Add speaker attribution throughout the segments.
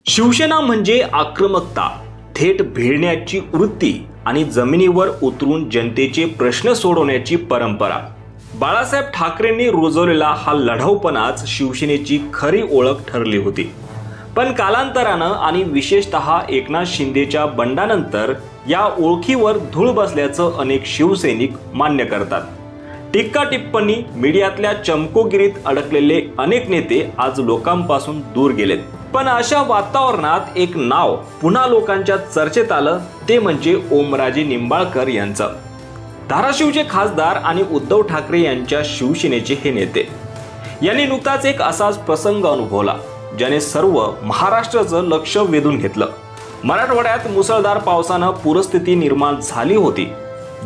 Speaker 1: शिवसेना म्हणजे आक्रमकता, थेट भिडण्याची वृत्ती आणि जमिनीवर उतरून जनतेचे प्रश्न सोडवण्याची परंपरा। बाळासाहेब ठाकरेंनी रुजवलेला हा लढाऊपणाच शिवसेनेची खरी ओळख ठरली होती। पण कालांतरानं आणि विशेषतः एकनाथ शिंदेच्या बंडानंतर या ओळखीवर धूळ बसल्याचं अनेक शिवसैनिक मान्य करतात। टीका टिप्पणी मीडियातल्या चमकोगिरीत अडकलेले अनेक नेते आज लोकांपासून दूर गेलेत। पण अशा वातावरणात एक नाव पुन्हा लोकांच्या चर्चेत आलं, ते म्हणजे ओमराजे निंबाळकर यांचं। धाराशिवचे खासदार आणि उद्धव ठाकरे यांच्या शिवसेनेचे हे नेते यांनी नुकताच एक असाच प्रसंग अनुभवला, ज्याने सर्व महाराष्ट्राचं लक्ष वेधून घेतलं। मराठवाड्यात मुसळधार पावसानं पूरस्थिती निर्माण झाली होती।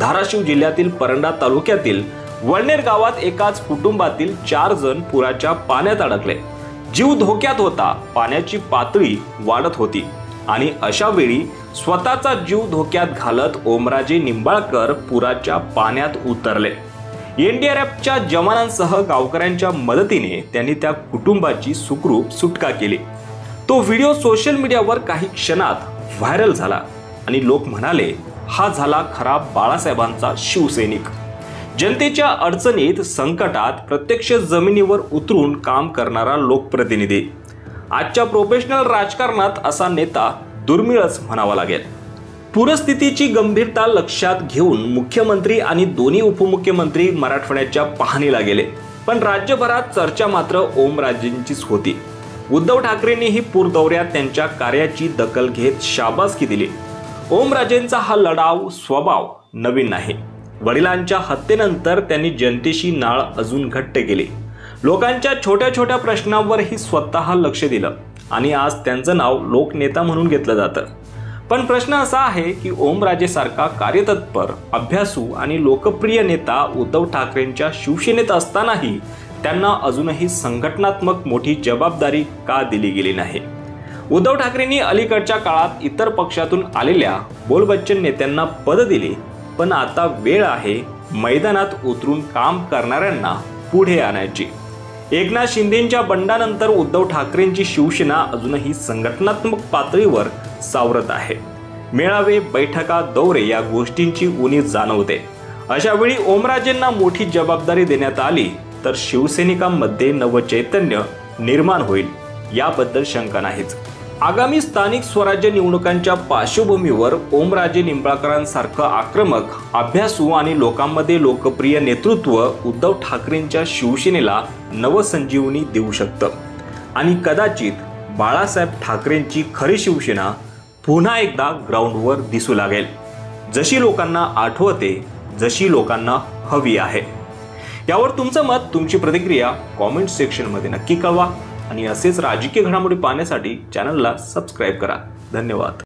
Speaker 1: धाराशिव जिल्ह्यातील परंडा तालुक्यातील वळनेर गावात एकाच कुटुंबातील 4 जण पुराच्या पाण्यात अडकले। जीव धोक्यात होता, पाण्याची पातळी वाढत होती आणि अशा वेळी स्वतःचा जीव धोक्यात घालत ओमराजे निंबाळकर पुराच्या पाण्यात उतरले। एनडीआरएफच्या जवानांसह गावकऱ्यांच्या मदतीने त्यांनी त्या कुटुंबाची सुखरूप सुटका केली। तो व्हिडिओ सोशल मीडियावर काही क्षणात व्हायरल झाला आणि लोक म्हणाले, हा झाला खरा बाळासाहेबांचा शिवसैनिक। जनतेच्या अडचणीत, संकटात प्रत्यक्ष जमिनीवर उतरून काम करणारा लोकप्रतिनिधी। आजच्या प्रोफेशनल राजकारणात असा नेता दुर्मिळच म्हणावा लागेल। पूरस्थितीची गंभीरता लक्षात घेऊन मुख्यमंत्री आणि दोन्ही उपमुख्यमंत्री मराठवाड्याच्या पाहणीला गेले, पण राज्यभरात चर्चा मात्र ओमराजेंचीच होती। उद्धव ठाकरेंनीही पूर दौऱ्यात त्यांच्या कार्याची दखल घेत शाबासकी दिली। ओमराजेंचा हा लढाऊ स्वभाव नवीन नाही। वडिलांच्या हत्येनंतर त्यांनी जनतेशी नाळ अजून घट्ट केली। लोकांच्या छोट्या छोट्या प्रश्नांवरही स्वतः लक्ष दिलं आणि आज त्यांचं नाव लोकनेता म्हणून घेतलं जातं। पण प्रश्न असा आहे की ओमराजे सारखा कार्यतत्पर, अभ्यासू आणि लोकप्रिय नेता उद्धव ठाकरेंच्या शिवसेनेत असतानाही त्यांना अजूनही संघटनात्मक मोठी जबाबदारी का दिली गेली नाही? उद्धव ठाकरेंनी अलीकडच्या काळात इतर पक्षातून आलेल्या बोलबच्चन नेत्यांना पद दिली, पण आता वेळ आहे मैदानात उतरून काम करणाऱ्यांना पुढे आणायची। एकनाथ शिंदेंच्या बंडानंतर उद्धव ठाकरेंची शिवसेना अजूनही संघटनात्मक पातळीवर सावरत आहे। मेळावे, बैठका, दौरे या गोष्टींची उणीव जाणवते। अशा वेळी ओमराजेंना मोठी जबाबदारी देण्यात आली तर शिवसैनिकांमध्ये नवचैतन्य निर्माण होईल, याबद्दल शंका नाहीच। आगामी स्थानिक स्वराज्य निवडणुकांच्या पार्श्वभूमीवर ओमराजे निंबाळकरांसारखं आक्रमक, अभ्यासू आणि लोकांमध्ये लोकप्रिय नेतृत्व उद्धव ठाकरेंच्या शिवसेनेला नवसंजीवनी देऊ शकतं आणि कदाचित बाळासाहेब ठाकरेंची खरी शिवसेना पुन्हा एकदा ग्राउंडवर दिसू लागेल, जशी लोकांना आठवते, जशी लोकांना हवी आहे। यावर तुमचं मत, तुमची प्रतिक्रिया कॉमेंट सेक्शनमध्ये नक्की कळवा आणि असेच राजकीय घडामोडी पाहण्यासाठी चॅनलला सबस्क्राईब करा। धन्यवाद।